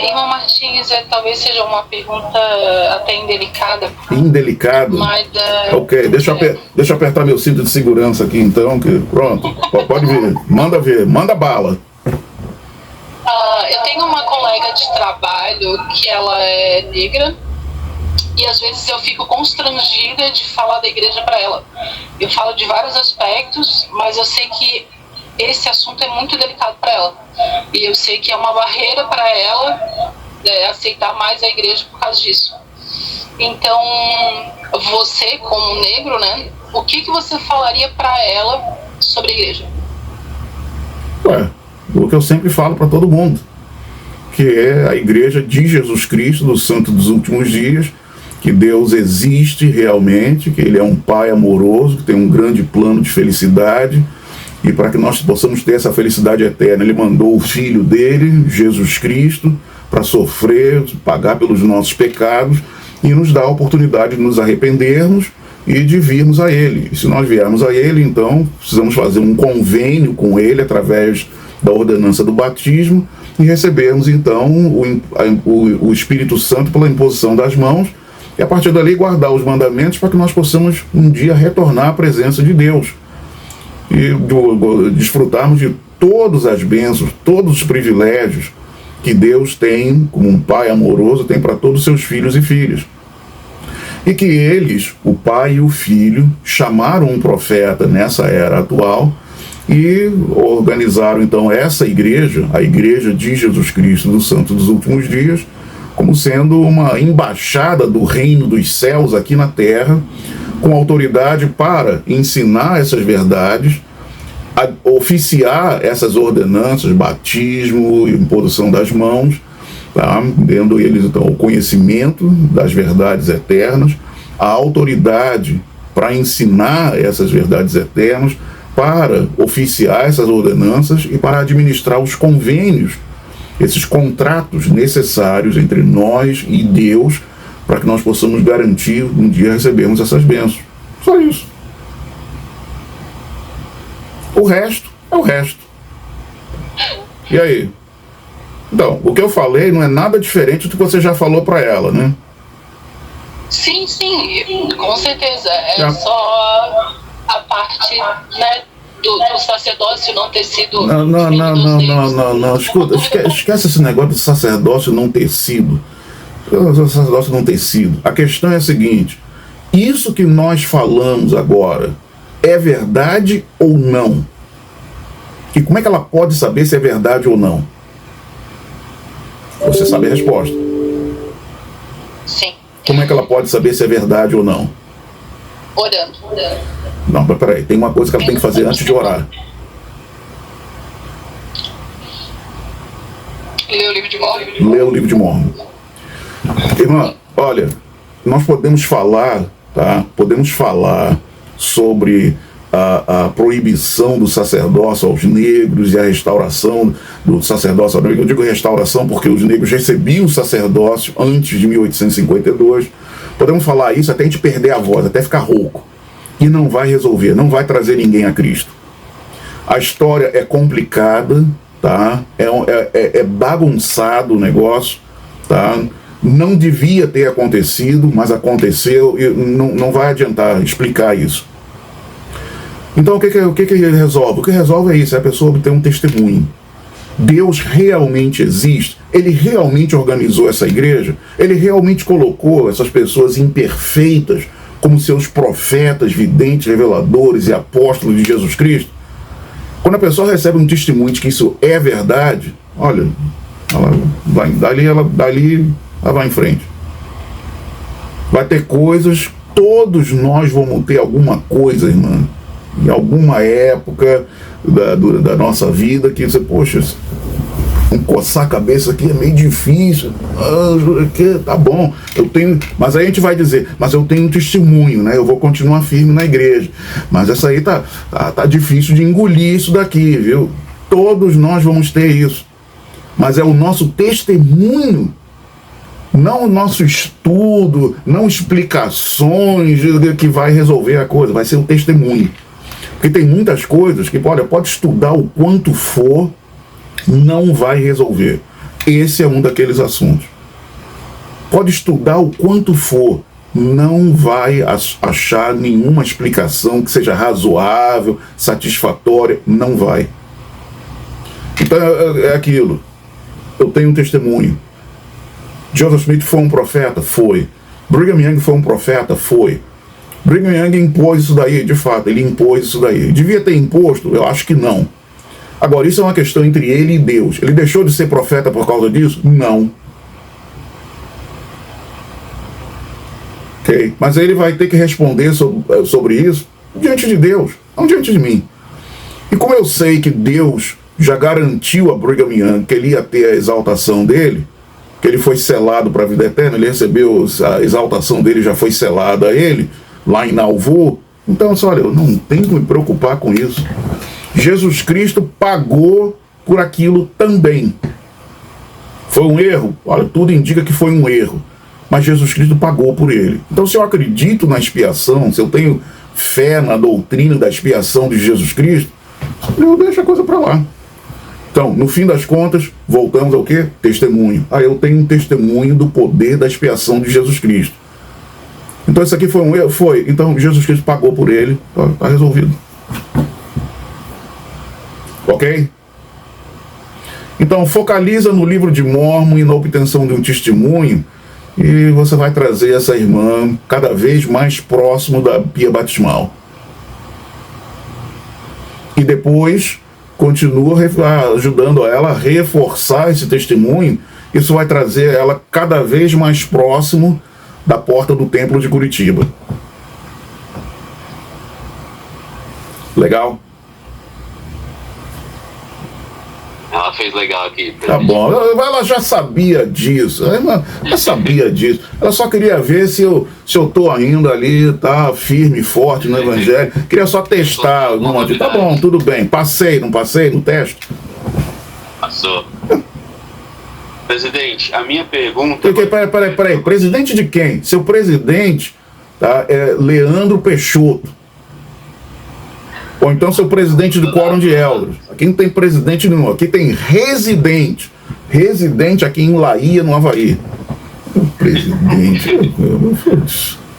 Irmã Martins, talvez seja uma pergunta até indelicada. Indelicado? Mas, ok, deixa eu apertar meu cinto de segurança aqui então, que pronto, pode vir, manda bala. Eu tenho uma colega de trabalho que ela é negra e às vezes eu fico constrangida de falar da igreja para ela. Eu falo de vários aspectos, mas eu sei que esse assunto é muito delicado para ela. E eu sei que é uma barreira para ela aceitar mais a igreja por causa disso. Então, você como negro, né, o que você falaria para ela sobre a igreja? O que eu sempre falo para todo mundo, que é a igreja de Jesus Cristo, do Santo dos Últimos Dias, que Deus existe realmente, que Ele é um Pai amoroso, que tem um grande plano de felicidade, e para que nós possamos ter essa felicidade eterna, Ele mandou o Filho dele, Jesus Cristo, para sofrer, pagar pelos nossos pecados, e nos dar a oportunidade de nos arrependermos e de virmos a Ele. E se nós viermos a Ele, então precisamos fazer um convênio com Ele através da ordenança do batismo e recebermos então o Espírito Santo pela imposição das mãos, e a partir dali guardar os mandamentos para que nós possamos um dia retornar à presença de Deus e desfrutarmos de todas as bênçãos, todos os privilégios que Deus tem, como um Pai amoroso, tem para todos os seus filhos e filhas. E que eles, o Pai e o Filho, chamaram um profeta nessa era atual e organizaram então essa igreja, a Igreja de Jesus Cristo do Santo dos Últimos Dias, como sendo uma embaixada do reino dos céus aqui na terra, com autoridade para ensinar essas verdades, oficiar essas ordenanças, batismo, imposição das mãos, tá? Dando eles então o conhecimento das verdades eternas, a autoridade para ensinar essas verdades eternas, para oficiar essas ordenanças e para administrar os convênios, esses contratos necessários entre nós e Deus, para que nós possamos garantir um dia recebermos essas bênçãos. Só isso. O resto é o resto. E aí? Então, o que eu falei não é nada diferente do que você já falou para ela, né? Sim, com certeza. É só a parte, né, do sacerdócio não ter sido... Não. Escuta, esquece esse negócio de sacerdócio não ter sido. Sacerdócio não ter sido. A questão é a seguinte: isso que nós falamos agora é verdade ou não? E como é que ela pode saber se é verdade ou não? Você sabe a resposta. Sim. Como é que ela pode saber se é verdade ou não? Orando. Não, mas peraí, tem uma coisa que ela tem que fazer antes de orar. Ler o livro de Mórmon. Ler o livro de Mórmon. Irmã, olha, nós podemos falar, tá? Podemos falar sobre a proibição do sacerdócio aos negros e a restauração do sacerdócio. Eu digo restauração porque os negros recebiam o sacerdócio antes de 1852. Podemos falar isso até a gente perder a voz, até ficar rouco. E não vai resolver, não vai trazer ninguém a Cristo. A história é complicada, tá? É bagunçado o negócio, tá? Não devia ter acontecido, mas aconteceu, e não vai adiantar explicar isso. Então o que resolve? O que resolve é isso, é a pessoa obter um testemunho. Deus realmente existe, Ele realmente organizou essa igreja, Ele realmente colocou essas pessoas imperfeitas como seus profetas, videntes, reveladores e apóstolos de Jesus Cristo. Quando a pessoa recebe um testemunho de que isso é verdade, olha, dali ela vai em frente. Vai ter coisas, todos nós vamos ter alguma coisa, irmã, em alguma época da nossa vida, que você, poxa, coçar a cabeça aqui é meio difícil, tá bom, mas aí a gente vai dizer, mas eu tenho um testemunho, né? Eu vou continuar firme na igreja, mas essa aí tá difícil de engolir isso daqui, viu? Todos nós vamos ter isso, mas é o nosso testemunho, não o nosso estudo, não explicações que vai resolver a coisa, vai ser o testemunho. Porque tem muitas coisas que, olha, pode estudar o quanto for, não vai resolver. Esse é um daqueles assuntos. Pode estudar o quanto for, não vai achar nenhuma explicação que seja razoável, satisfatória, não vai. Então é aquilo. Eu tenho um testemunho. Joseph Smith foi um profeta? Foi. Brigham Young foi um profeta? Foi. Brigham Young impôs isso daí, de fato, ele impôs isso daí. Devia ter imposto? Eu acho que não. Agora, isso é uma questão entre ele e Deus. Ele deixou de ser profeta por causa disso? Não. Ok? Mas ele vai ter que responder sobre isso diante de Deus, não diante de mim. E como eu sei que Deus já garantiu a Brigham Young que ele ia ter a exaltação dele, que ele foi selado para a vida eterna, ele recebeu a exaltação dele, já foi selada a ele, lá em Nauvoo. Então, olha, eu não tenho que me preocupar com isso. Jesus Cristo pagou por aquilo também. Foi um erro? Olha, tudo indica que foi um erro. Mas Jesus Cristo pagou por ele. Então, se eu acredito na expiação, se eu tenho fé na doutrina da expiação de Jesus Cristo, eu deixo a coisa para lá. Então, no fim das contas, voltamos ao quê? Testemunho. Eu tenho um testemunho do poder da expiação de Jesus Cristo. Então, isso aqui foi um erro? Foi. Então, Jesus Cristo pagou por ele. Está resolvido. Ok? Então, focaliza no livro de Mórmon e na obtenção de um testemunho, e você vai trazer essa irmã cada vez mais próximo da pia batismal. E depois, continua ajudando ela a reforçar esse testemunho. Isso vai trazer ela cada vez mais próximo da porta do templo de Curitiba. Legal? Ela fez legal aqui. Tá bom, ela já sabia disso, ela já sabia disso. Ela só queria ver se eu tô ainda ali, tá firme, forte no evangelho. Queria só testar. Tá bom, tudo bem. Passei, não passei no teste? Passou. Presidente, a minha pergunta... Peraí. Presidente de quem? Seu presidente, tá, é Leandro Peixoto. Ou então seu presidente do Quórum de Elders. Aqui não tem presidente nenhum, aqui tem residente. Residente aqui em Laía, no Havaí. Presidente.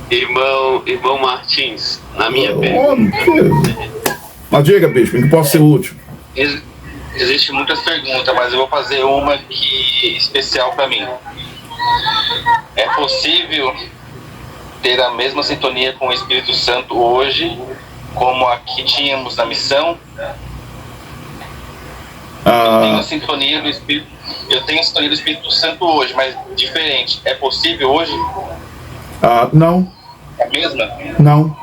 Irmão Martins, na minha pergunta... Mas diga, bispo, em que posso ser útil? Existem muitas perguntas, mas eu vou fazer uma que especial para mim. É possível ter a mesma sintonia com o Espírito Santo hoje, como a que tínhamos na missão? Eu tenho sintonia do Espírito Santo hoje, mas diferente. É possível hoje? Não. A mesma? Não,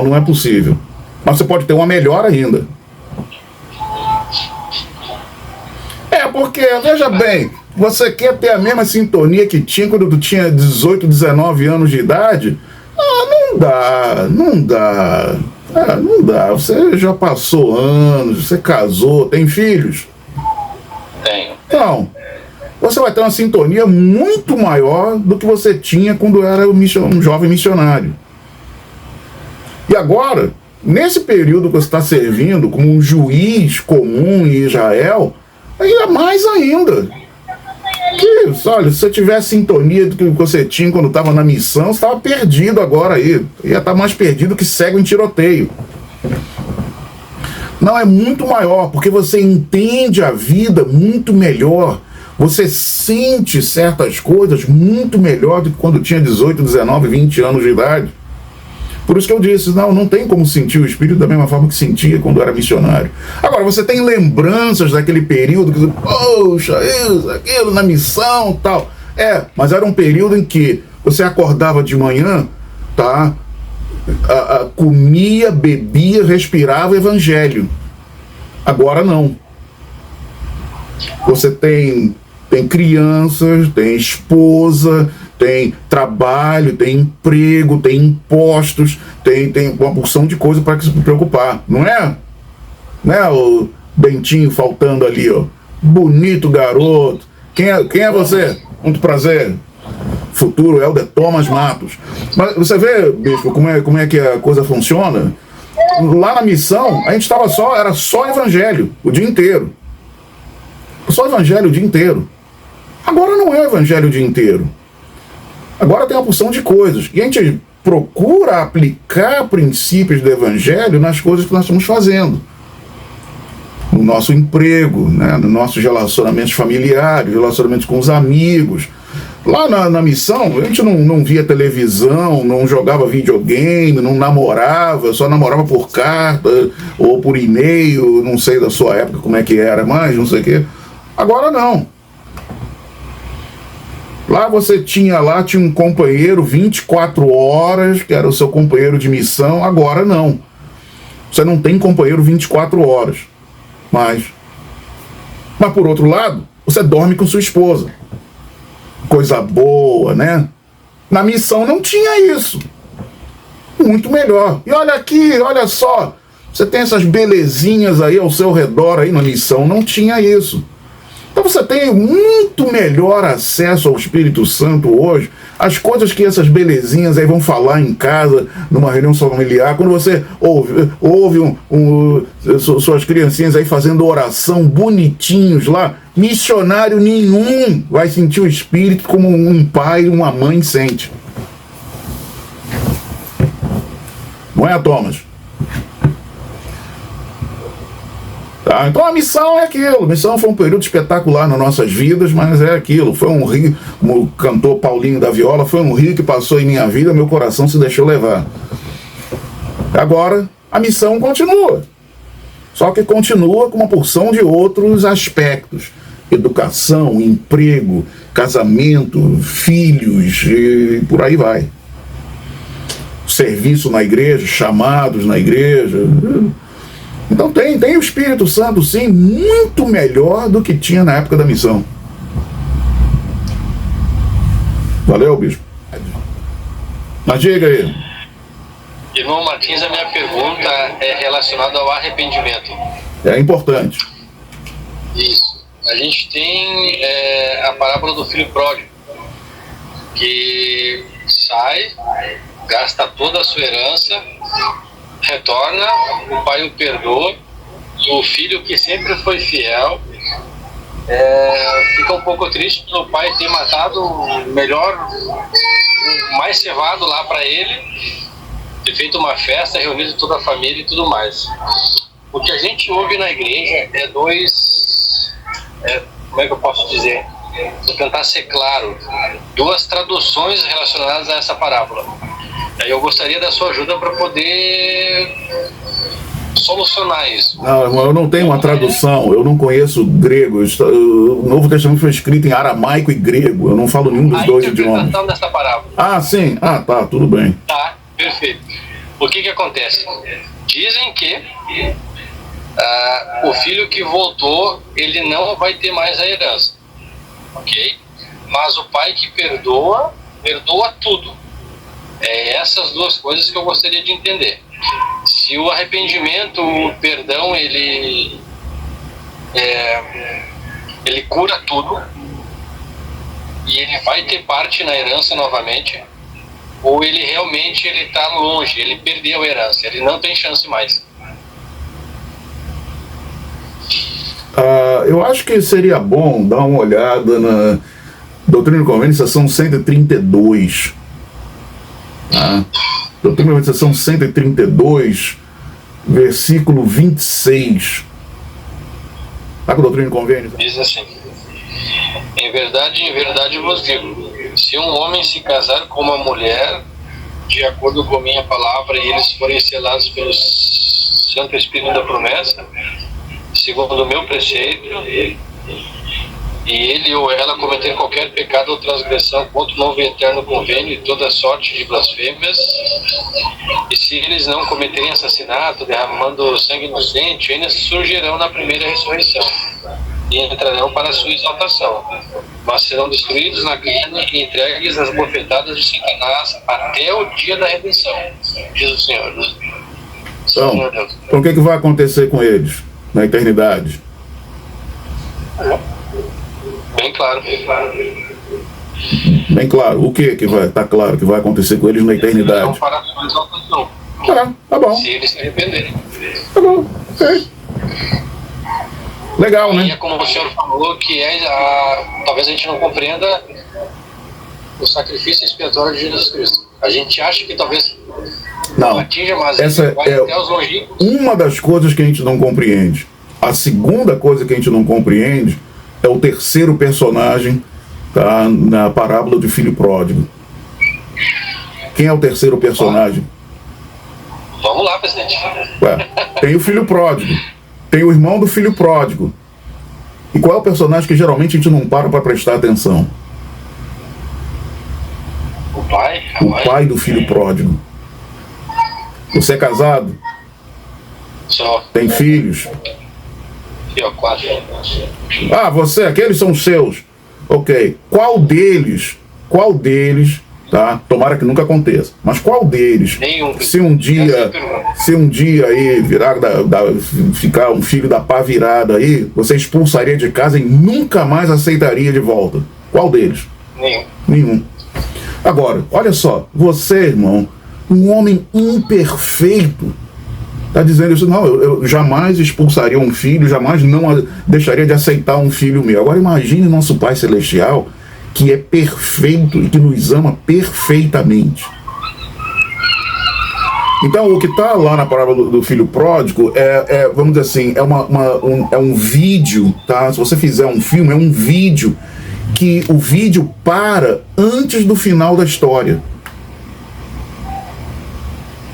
não é possível. Mas você pode ter uma melhor ainda. Porque, veja bem, você quer ter a mesma sintonia que tinha quando tu tinha 18, 19 anos de idade? Não dá. Você já passou anos, você casou, tem filhos? Tenho. Então, você vai ter uma sintonia muito maior do que você tinha quando era um jovem missionário. E agora, nesse período que você está servindo como um juiz comum em Israel, ainda mais ainda. Que, olha, se você tivesse sintonia do que você tinha quando estava na missão, você estava perdido agora aí. Ia estar mais perdido que cego em tiroteio. Não, é muito maior, porque você entende a vida muito melhor. Você sente certas coisas muito melhor do que quando tinha 18, 19, 20 anos de idade. Por isso que eu disse, não tem como sentir o Espírito da mesma forma que sentia quando era missionário. Agora, você tem lembranças daquele período que, poxa, isso, aquilo, na missão, tal. Mas era um período em que você acordava de manhã, tá? Comia, bebia, respirava o evangelho. Agora não. Você tem crianças, tem esposa, tem trabalho, tem emprego, tem impostos, tem uma porção de coisa para se preocupar, não é? Né, o Bentinho faltando ali, ó. Bonito garoto. Quem é você? Muito prazer. Futuro Helder Thomas Matos. Mas você vê, bispo, como é que a coisa funciona? Lá na missão, a gente era só evangelho o dia inteiro. só evangelho o dia inteiro. Agora não é evangelho o dia inteiro. Agora tem uma porção de coisas. E a gente procura aplicar princípios do evangelho nas coisas que nós estamos fazendo. No nosso emprego, né? Nos nossos relacionamentos familiares, relacionamentos com os amigos. Lá na missão, a gente não via televisão, não jogava videogame, não namorava, só namorava por carta ou por e-mail, não sei da sua época como é que era, mas não sei o quê. Agora não. Lá você tinha um companheiro 24 horas, que era o seu companheiro de missão. Agora não. Você não tem companheiro 24 horas. Mas por outro lado, você dorme com sua esposa. Coisa boa, né? Na missão não tinha isso. Muito melhor. E olha aqui, olha só. Você tem essas belezinhas aí ao seu redor aí na missão. Não tinha isso. Então você tem muito melhor acesso ao Espírito Santo hoje. As coisas que essas belezinhas aí vão falar em casa, numa reunião familiar, quando você ouve suas criancinhas aí fazendo oração bonitinhos lá, missionário nenhum vai sentir o Espírito como um pai e uma mãe sente. Não é, Thomas? Tá? Então a missão é aquilo. A missão foi um período espetacular nas nossas vidas, mas é aquilo. Foi um rio, como o cantor Paulinho da Viola, foi um rio que passou em minha vida, meu coração se deixou levar. Agora, a missão continua. Só que continua com uma porção de outros aspectos. Educação, emprego, casamento, filhos e por aí vai. Serviço na igreja, chamados na igreja. Então tem o Espírito Santo, sim, muito melhor do que tinha na época da missão. Valeu, bispo. Mas diga aí. Irmão Martins, a minha pergunta é relacionada ao arrependimento. É importante. Isso. A gente tem a parábola do filho pródigo, que sai, gasta toda a sua herança, retorna, o pai o perdoa, e o filho que sempre foi fiel fica um pouco triste pelo pai ter matado o melhor, o mais cevado lá para ele, ter feito uma festa, reunido toda a família e tudo mais. O que a gente ouve na igreja é como é que eu posso dizer? Vou tentar ser claro, duas traduções relacionadas a essa parábola. Aí eu gostaria da sua ajuda para poder solucionar isso. Não, irmão, eu não tenho uma tradução, eu não conheço grego. O Novo Testamento foi escrito em aramaico e grego, eu não falo nenhum dos dois idiomas. A interpretação dessa parábola. Ah, sim? Ah, tá, tudo bem. Tá, perfeito. O que acontece? Dizem que o filho que voltou, ele não vai ter mais a herança, ok? Mas o pai que perdoa tudo. Essas duas coisas que eu gostaria de entender. Se o arrependimento, o perdão, ele cura tudo e ele vai ter parte na herança novamente, ou ele realmente está longe, ele perdeu a herança, ele não tem chance mais. Eu acho que seria bom dar uma olhada na Doutrina e Convênio, seção 132. Doutrina e Convênio, seção 132, versículo 26. Está com Doutrina e Convênio? Diz assim: em verdade vos digo, se um homem se casar com uma mulher, de acordo com a minha palavra, e eles forem selados pelo Santo Espírito da promessa, segundo o meu preceito, e ele ou ela cometer qualquer pecado ou transgressão contra o novo e eterno convênio e toda sorte de blasfêmias, e se eles não cometerem assassinato, derramando sangue inocente, ainda surgirão na primeira ressurreição e entrarão para a sua exaltação, mas serão destruídos na carne e entregues às bofetadas de Satanás até o dia da redenção, diz o Senhor. Então o que vai acontecer com eles na eternidade? Bem claro. Bem claro. O que vai estar claro que vai acontecer com eles na eternidade? Para a sua exaltação. Tá bom. Se eles se arrependerem. Tá bom, ok. Legal, E né? é como o senhor falou, que talvez a gente não compreenda o sacrifício expiatório de Jesus Cristo. A gente acha que talvez Não, atinja, mas essa ele vai é até os longínquos. uma das coisas que a gente não compreende. A segunda coisa que a gente não compreende é o terceiro personagem, tá, na parábola do filho pródigo. Quem é o terceiro personagem? Vamos lá, presidente. Ué, tem o filho pródigo, tem o irmão do filho pródigo. E qual é o personagem que geralmente a gente não para prestar atenção? O pai? O pai do filho pródigo. Você é casado? Só. Tem filhos? Aqui, ó, 4. Ah, você, aqueles são seus. Ok. Qual deles, tá? Tomara que nunca aconteça. Mas qual deles, Nenhum. se um dia aí ficar um filho da pá virada aí, você expulsaria de casa e nunca mais aceitaria de volta? Qual deles? Nenhum. Nenhum. Agora, olha só, você, irmão, um homem imperfeito, está dizendo isso, não, eu jamais expulsaria um filho, jamais não deixaria de aceitar um filho meu. Agora imagine nosso Pai Celestial, que é perfeito e que nos ama perfeitamente. Então, o que está lá na parábola do filho pródigo vamos dizer assim, é um vídeo, tá? Se você fizer um filme, é um vídeo que o vídeo para antes do final da história.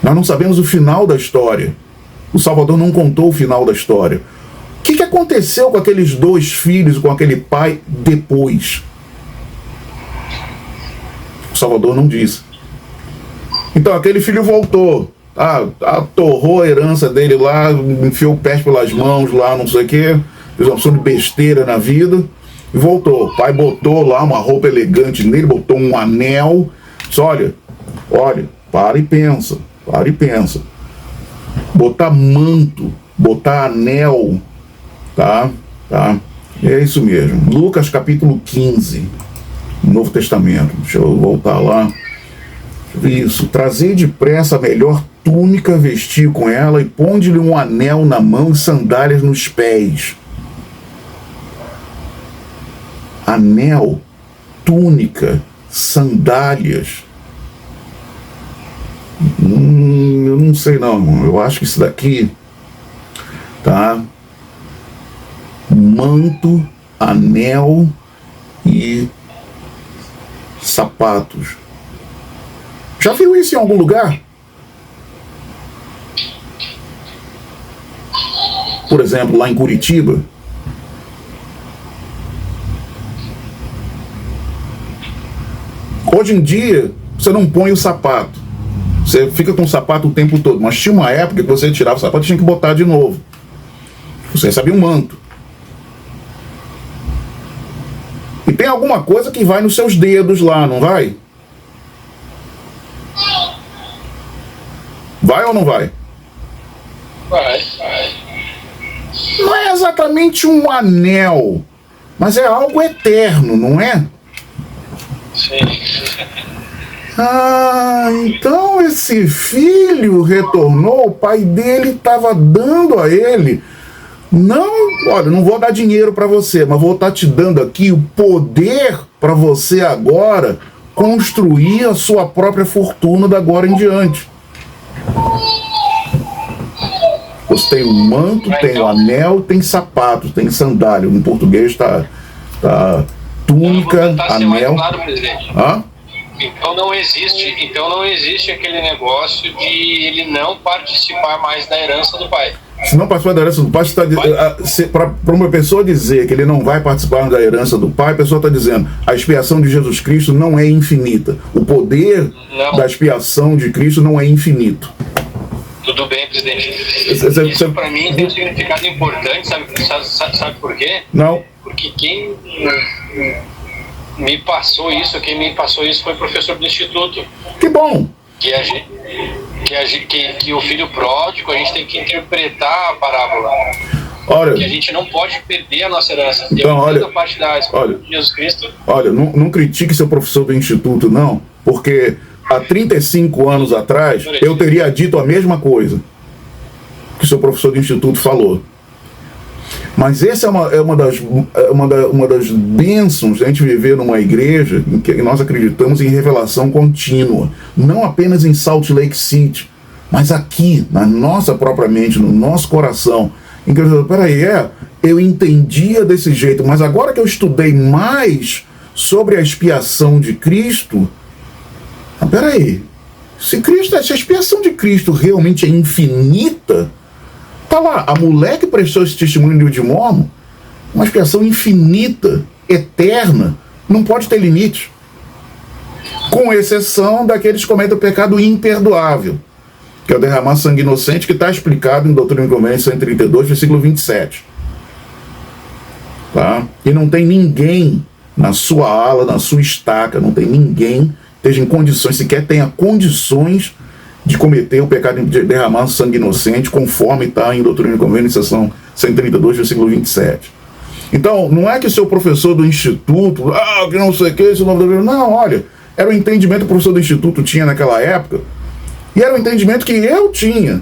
Nós não sabemos o final da história. O Salvador não contou o final da história. O que aconteceu com aqueles dois filhos, com aquele pai depois? O Salvador não disse. Então aquele filho voltou, atorrou a herança dele lá, enfiou o pé pelas mãos lá, não sei o que, fez uma opção de besteira na vida e voltou. O pai botou lá uma roupa elegante nele, botou um anel, disse, olha, para e pensa. Botar manto, botar anel, tá? É isso mesmo. Lucas capítulo 15, Novo Testamento. Deixa eu voltar lá. Isso. Trazei depressa a melhor túnica, vestir com ela e ponde-lhe um anel na mão e sandálias nos pés. Anel, túnica, sandálias. Eu não sei não, irmão. Eu acho que isso daqui, tá? Manto, anel e sapatos. Já viu isso em algum lugar? Por exemplo, lá em Curitiba. Hoje em dia, você não põe o sapato. Você fica com o sapato o tempo todo. Mas tinha uma época que você tirava o sapato e tinha que botar de novo. Você recebia um manto. E tem alguma coisa que vai nos seus dedos lá, não vai? Vai ou não vai? Vai. Não é exatamente um anel, mas é algo eterno, não é? Sim. Então esse filho retornou, o pai dele estava dando a ele. Não, olha, não vou dar dinheiro para você, mas vou estar te dando aqui o poder para você agora construir a sua própria fortuna da agora em diante. Você tem um manto, tem um anel, tem sapato, tem sandália. No português está túnica, anel. Claro, presidente. Então não existe aquele negócio de ele não participar mais da herança do pai. Se não participar da herança do pai, para uma pessoa dizer que ele não vai participar da herança do pai, a pessoa está dizendo a expiação de Jesus Cristo não é infinita. O poder da expiação de Cristo não é infinito. Tudo bem, presidente. Isso para mim tem um significado importante, sabe por quê? Não. Porque quem me passou isso foi o professor do instituto. Que bom! Que o filho pródigo, a gente tem que interpretar a parábola. Olha, que a gente não pode perder a nossa herança. Então, olha, parte da de Jesus Cristo. Olha, não critique seu professor do instituto, não, porque há 35 anos atrás eu teria dito a mesma coisa que seu professor do instituto falou. Mas essa é uma das bênçãos de a gente viver numa igreja em que nós acreditamos em revelação contínua. Não apenas em Salt Lake City, mas aqui, na nossa própria mente, no nosso coração. Em que eu digo, peraí, eu entendia desse jeito, mas agora que eu estudei mais sobre a expiação de Cristo, peraí, se a expiação de Cristo realmente é infinita, tá lá, a mulher que prestou esse testemunho de Mórmon, uma expiação infinita, eterna, não pode ter limite. Com exceção daqueles que cometem o pecado imperdoável, que é o derramar sangue inocente, que está explicado em Doutrina e Convênios 132, versículo 27. Tá? E não tem ninguém na sua ala, na sua estaca, não tem ninguém que esteja em condições, sequer tenha condições de cometer o pecado de derramar sangue inocente, conforme está em Doutrina e Convênios, seção 132, versículo 27. Então, não é que o seu professor do instituto, que não sei o que, não, olha, era o entendimento que o professor do instituto tinha naquela época, e era o entendimento que eu tinha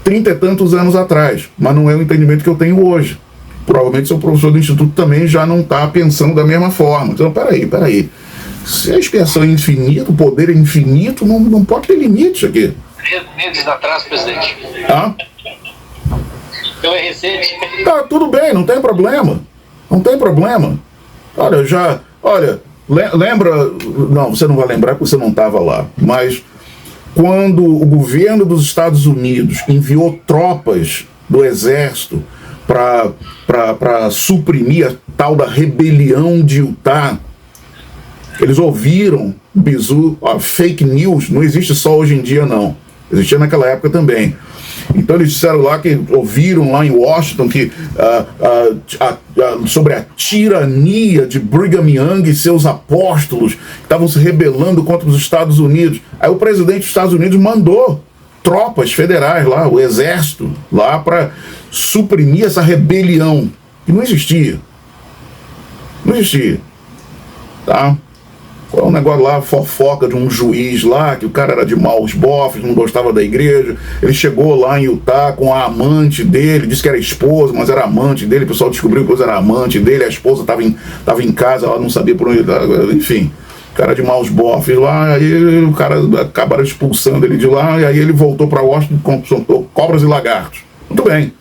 30 e tantos anos atrás, mas não é o entendimento que eu tenho hoje. Provavelmente seu professor do instituto também já não está pensando da mesma forma. Então, peraí. Se a expiação é infinita, o poder é infinito, não pode ter limite aqui. Meses atrás, presidente. Eu é recente. Tá, tudo bem, não tem problema. Não tem problema. Lembra... Não, você não vai lembrar porque você não estava lá. Mas quando o governo dos Estados Unidos enviou tropas do exército para suprimir a tal da rebelião de Utah, eles ouviram bizu, fake news, não existe só hoje em dia não, existia naquela época também. Então eles disseram lá que ouviram lá em Washington que sobre a tirania de Brigham Young e seus apóstolos que estavam se rebelando contra os Estados Unidos. Aí o presidente dos Estados Unidos mandou tropas federais lá, o exército lá, para suprimir essa rebelião que não existia. Não existia. Tá? Foi um negócio lá, fofoca de um juiz lá, que o cara era de maus bofes, não gostava da igreja. Ele chegou lá em Utah com a amante dele, disse que era esposa, mas era amante dele. O pessoal descobriu que era amante dele, a esposa estava em casa, ela não sabia por onde, enfim. Cara de maus bofes lá, aí o cara acabaram expulsando ele de lá, e aí ele voltou para Washington com cobras e lagartos. Muito bem.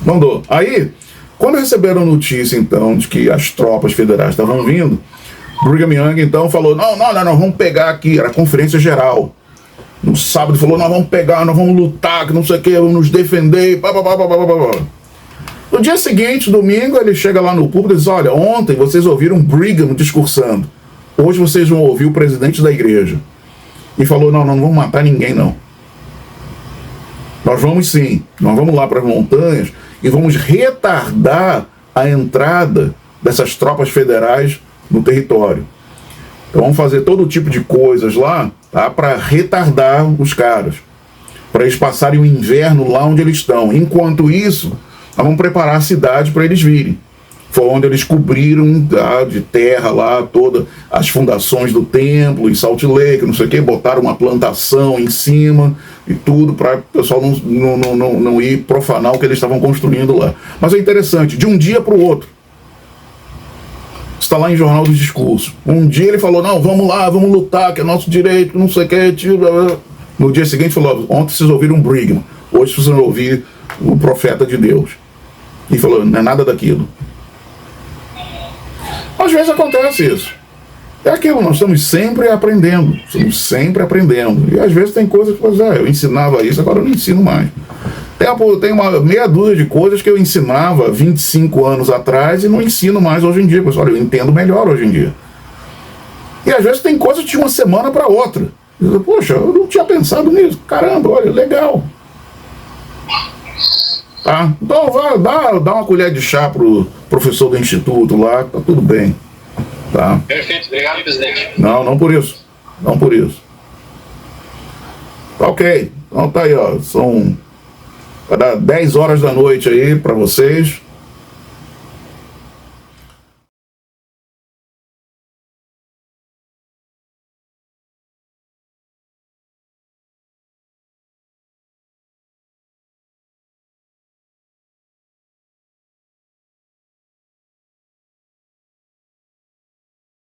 Mandou. Aí, quando receberam notícia, então, de que as tropas federais estavam vindo, Brigham Young, então, falou, não, vamos pegar aqui, era conferência geral. No sábado falou, nós vamos pegar, nós vamos lutar, que não sei o que, vamos nos defender, No dia seguinte, domingo, ele chega lá no público e diz, olha, ontem vocês ouviram Brigham discursando, hoje vocês vão ouvir o presidente da igreja. E falou, não vamos matar ninguém, não. Nós vamos sim, nós vamos lá para as montanhas e vamos retardar a entrada dessas tropas federais no território. Então vamos fazer todo tipo de coisas lá, tá, para retardar os caras, para eles passarem o inverno lá onde eles estão. Enquanto isso, nós vamos preparar a cidade para eles virem. Foi onde eles cobriram de terra lá todas as fundações do templo, em Salt Lake, não sei o que, botaram uma plantação em cima e tudo para o pessoal não ir profanar o que eles estavam construindo lá. Mas é interessante, de um dia para o outro, está lá em Jornal dos Discursos. Um dia ele falou, não, vamos lá, vamos lutar, que é nosso direito, não sei o que. No dia seguinte falou, ontem vocês ouviram Brigham, hoje vocês vão ouvir o profeta de Deus. E falou, não é nada daquilo. Às vezes acontece isso. É aquilo, nós estamos sempre aprendendo. E às vezes tem coisas que eu ensinava isso, agora eu não ensino mais. Tem uma meia dúzia de coisas que eu ensinava 25 anos atrás e não ensino mais hoje em dia. Pessoal, eu entendo melhor hoje em dia. E às vezes tem coisas de uma semana para outra. Poxa, eu não tinha pensado nisso. Caramba, olha, legal. Tá? Então dá uma colher de chá pro professor do instituto lá, tá tudo bem. Tá? Perfeito, obrigado, presidente. Não por isso. Tá ok. Então tá aí, ó. Vai dar 10 horas da noite aí para vocês.